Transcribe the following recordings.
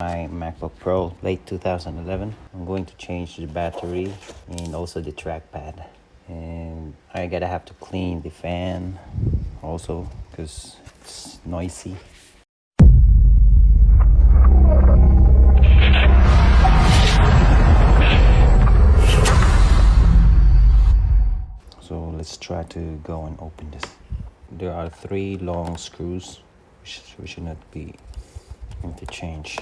My Macbook Pro, late 2011. I'm going to change the battery and also the trackpad. And I gotta have to clean the fan also because it's noisy. So let's try to go and open this. There are 3 long screws which should not be interchanged.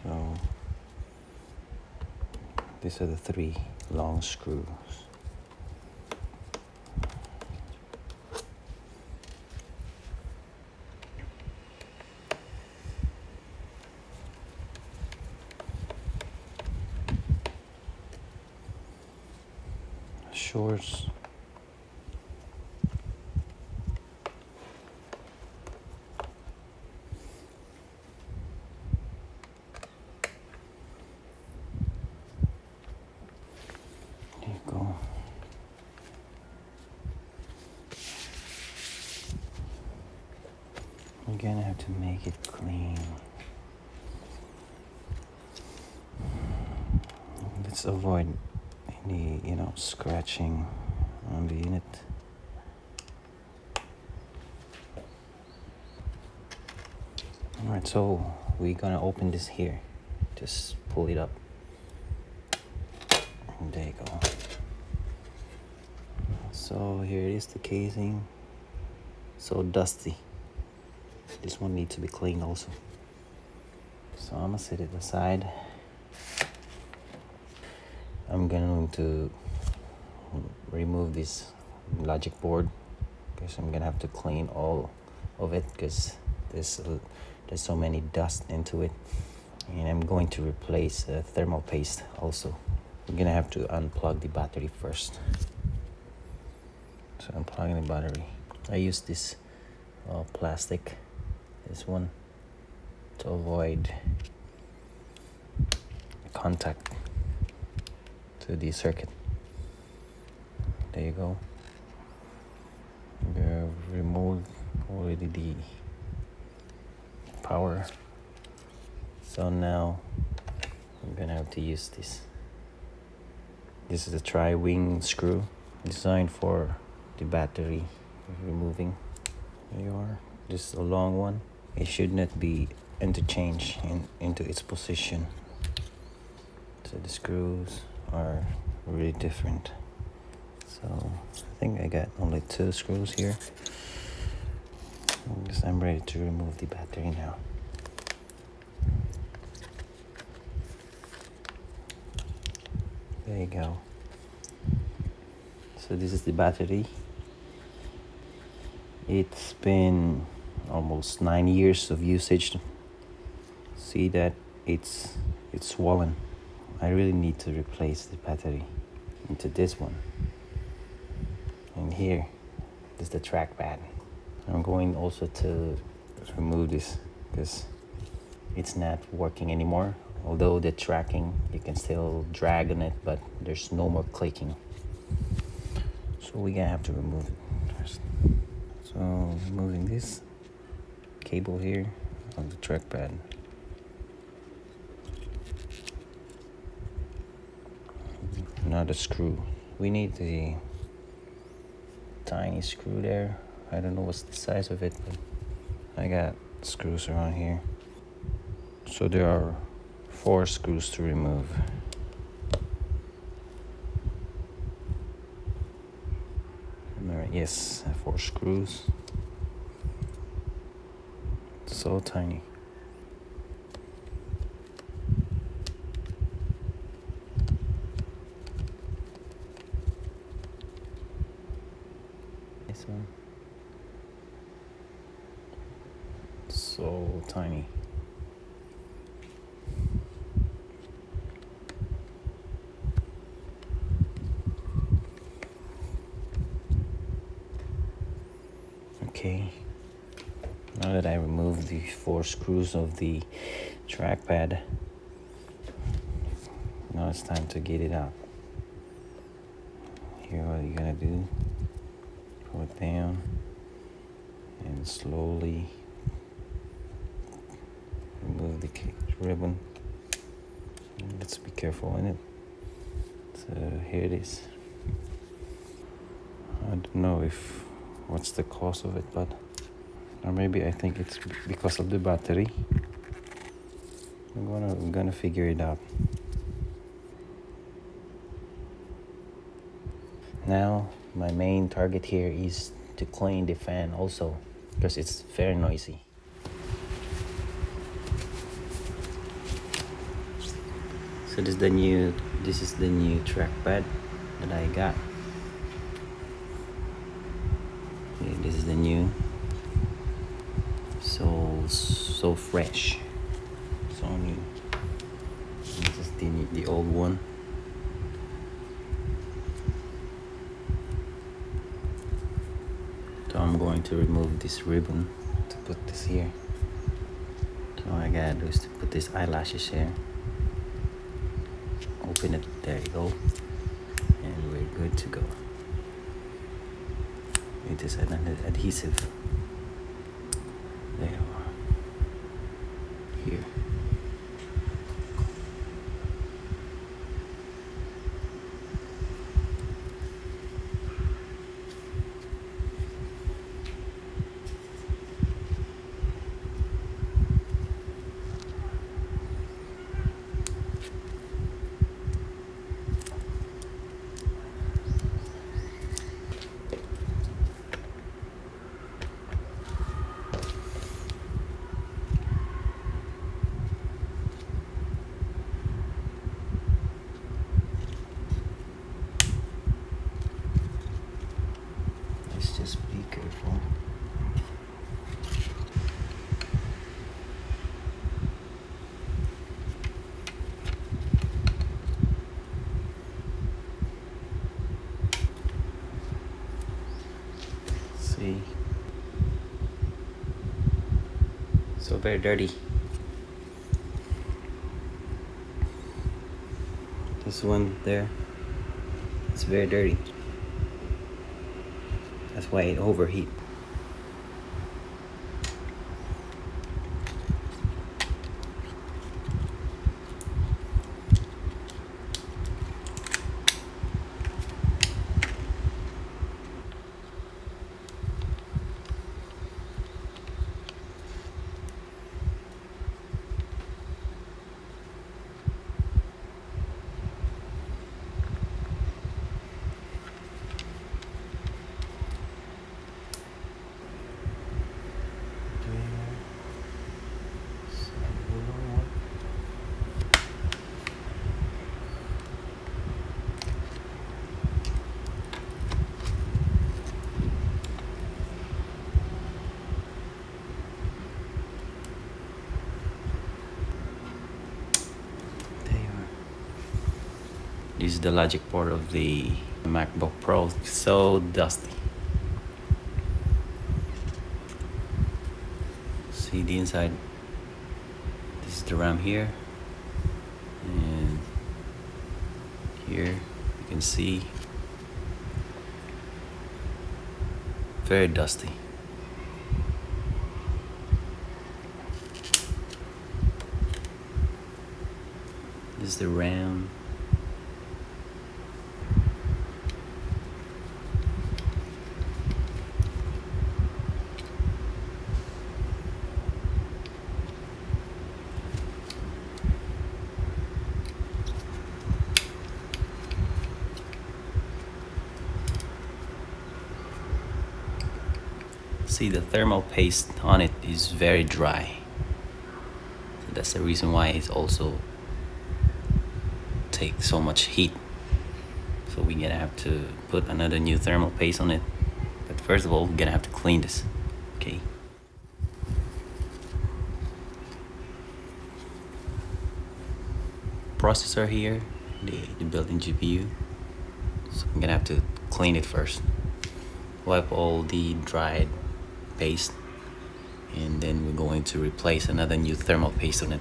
So these are the 3 long screws. Shorts. There you go. I'm gonna have to make it clean. Let's avoid any, scratching on the unit. Alright, so we're gonna open this here. Just pull it up. And there you go. So here it is, the casing. So dusty. This one needs to be cleaned also. So I'm gonna set it aside. I'm going to remove this logic board because I'm gonna have to clean all of it because there's so many dust into it, and I'm going to replace thermal paste also. I'm gonna have to unplug the battery first. So unplugging the battery. I use this plastic, this one, to avoid contact to the circuit. There you go. We have removed already the power. So now I'm gonna have to use this. This is a tri-wing screw designed for the battery removing. There you are. This is a long one. It should not be interchanged into its position. So the screws are really different. So I think I got only 2 screws here. I guess I'm ready to remove the battery now. There you go. So this is the battery. It's been almost 9 years of usage. See that it's swollen. I really need to replace the battery into this one. And here is the trackpad. I'm going also to remove this because it's not working anymore. Although the tracking, you can still drag on it, but there's no more clicking. So we're gonna have to remove it first. So removing this cable here on the trackpad. Another screw. We need the tiny screw there. I don't know what's the size of it, but I got screws around here. So there are 4 screws to remove. Alright, yes, 4 screws. So tiny. This one. So tiny. Okay. Now that I removed the 4 screws of the trackpad, now it's time to get it out. Here, what you're gonna do, pull it down and slowly Okay, ribbon. Let's be careful in it. So here it is. I don't know if what's the cause of it, but or maybe I think it's because of the battery. I'm gonna figure it out. Now my main target here is to clean the fan also, because it's very noisy. So this is the new trackpad that I got. Okay, this is the new, so fresh, so new. This is the old one. So I'm going to remove this ribbon to put this here. So all I gotta do is to put these eyelashes here. Open it, there you go. And we're good to go. It is an adhesive. There you are. Here. Let's just be careful. See, so very dirty. This one there, it's very dirty. That's why it overheat. This is the logic port of the Macbook Pro. So dusty. See the inside. This is the RAM here, and here you can see very dusty. This is the RAM. See, the thermal paste on it is very dry. So that's the reason why it also takes so much heat. So we're gonna have to put another new thermal paste on it. But first of all, we're gonna have to clean this. Okay. Processor here, the built-in GPU. So I'm gonna have to clean it first. Wipe all the dried paste, and then we're going to replace another new thermal paste on it.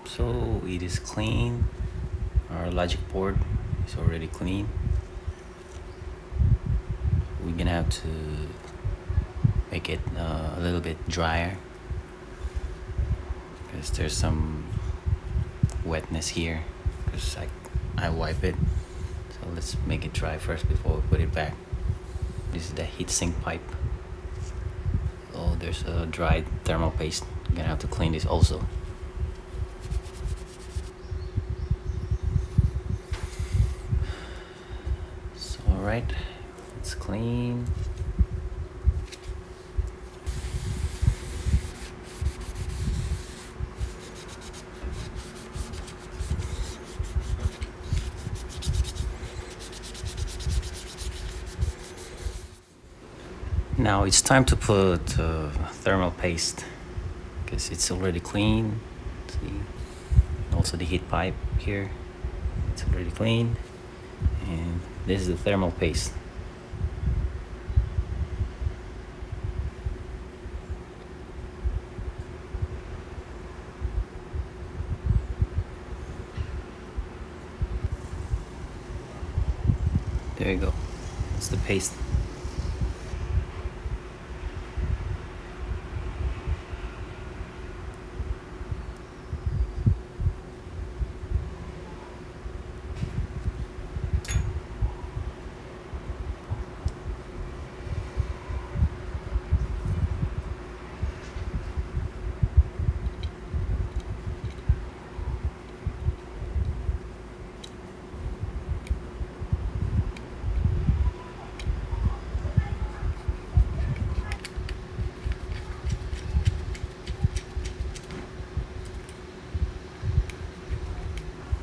So it is clean. Our logic board is already clean. We're we're gonna have to make it a little bit drier because there's some wetness here because I wipe it. So let's make it dry first before we put it back. This is the heatsink pipe. Oh, there's a dried thermal paste. I'm gonna have to clean this also. So, alright, it's clean. Now it's time to put thermal paste because it's already clean. See, also the heat pipe here, it's already clean, and this is the thermal paste. There you go. That's the paste.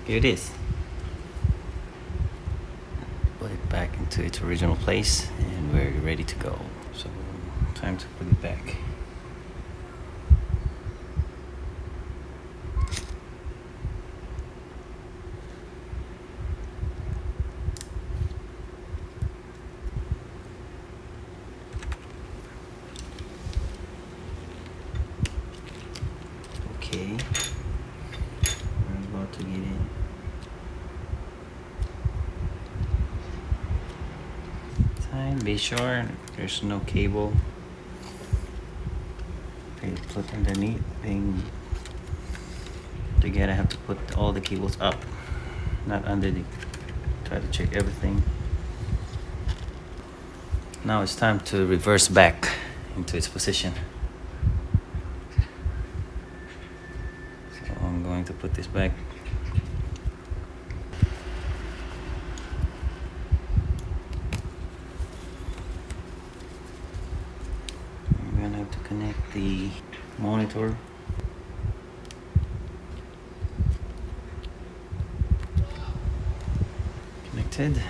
Here it is. Put it back into its original place and we're ready to go. So time to put it back. Okay. We're about to get in. Be sure there's no cable. Okay, put underneath. Then you gotta have to put all the cables up, not underneath. Try to check everything. Now it's time to reverse back into its position. So I'm going to put this back. To connect the monitor. Connected.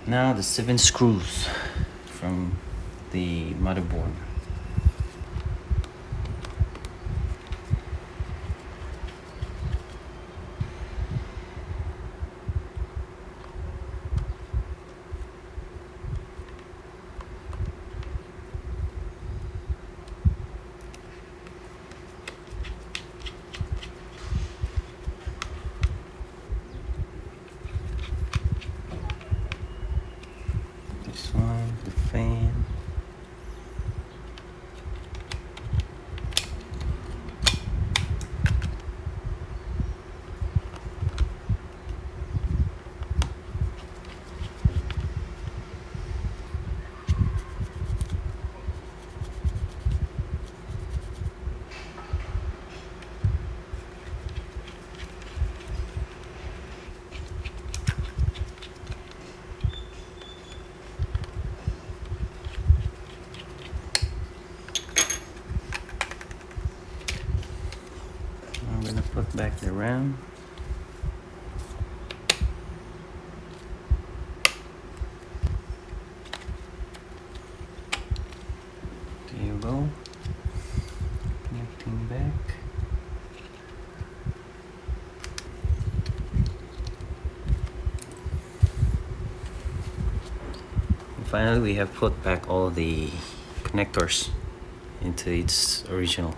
Now the 7 screws from the motherboard. This one, the fan. I'm gonna put back the RAM. There you go. Connecting back. And finally, we have put back all the connectors into its original.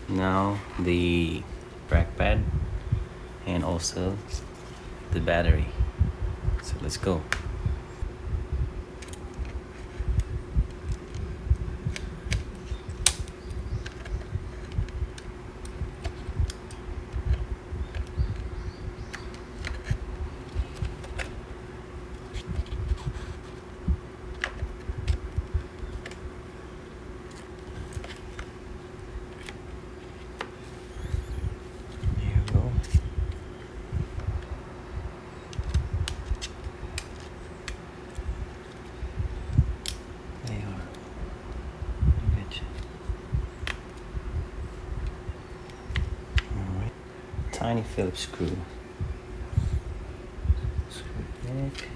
Now the trackpad and also the battery. So let's go. Tiny Phillips screw. Screw back.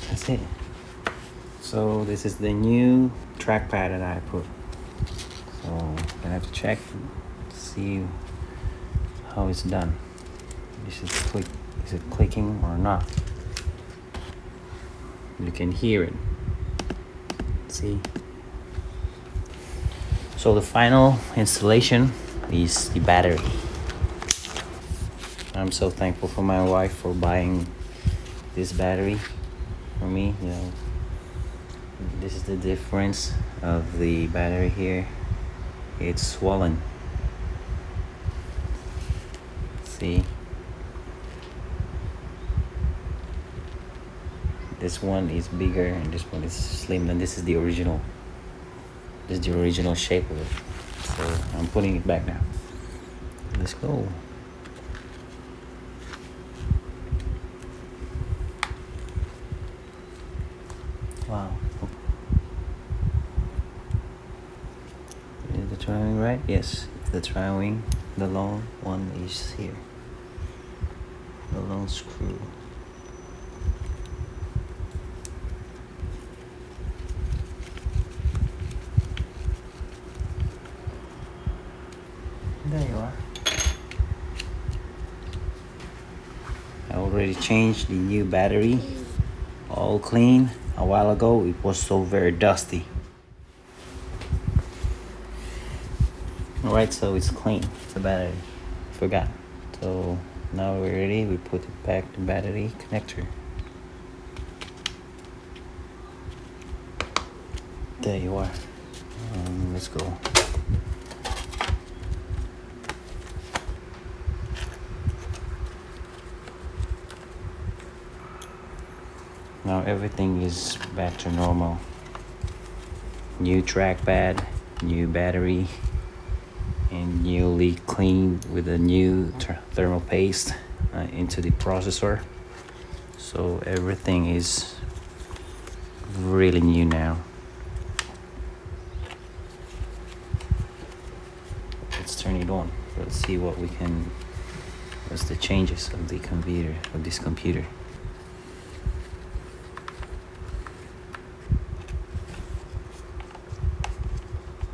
That's it. So this is the new trackpad that I put. So I'm gonna have to check, see how it's done. Is it clicking or not? You can hear it. See? So the final installation is the battery. I'm so thankful for my wife for buying this battery for me. You know, this is the difference of the battery here. It's swollen. See? This one is bigger and this one is slim, and this is the original. This is the original shape of it. So I'm putting it back now. Let's go. Wow. Is the tri-wing right? Yes, the tri-wing. The long one is here. The long screw. There you are. I already changed the new battery. All clean. A while ago it was so very dusty. Alright, so it's clean, the battery. Forgot. So now we're ready. We put it back the battery connector. There you are. Let's go. Now everything is back to normal. New trackpad, new battery, and newly cleaned with a new thermal paste into the processor. So everything is really new now. Let's turn it on. Let's see what's the changes of the computer, of this computer.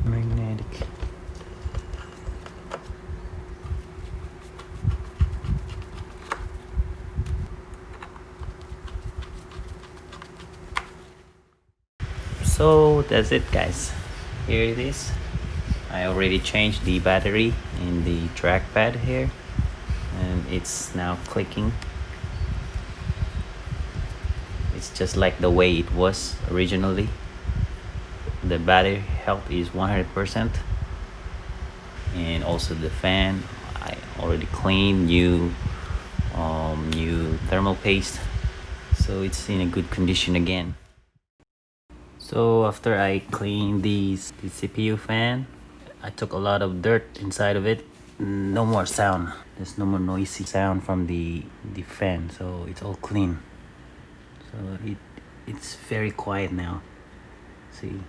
Magnetic. So that's it, guys. Here it is. I already changed the battery in the trackpad here, and it's now clicking. It's just like the way it was originally. The battery health is 100%, and also the fan I already cleaned, new thermal paste, so it's in a good condition again. So after I cleaned the CPU fan, I took a lot of dirt inside of it. No more sound. There's no more noisy sound from the fan, so it's all clean. So it's very quiet now. See.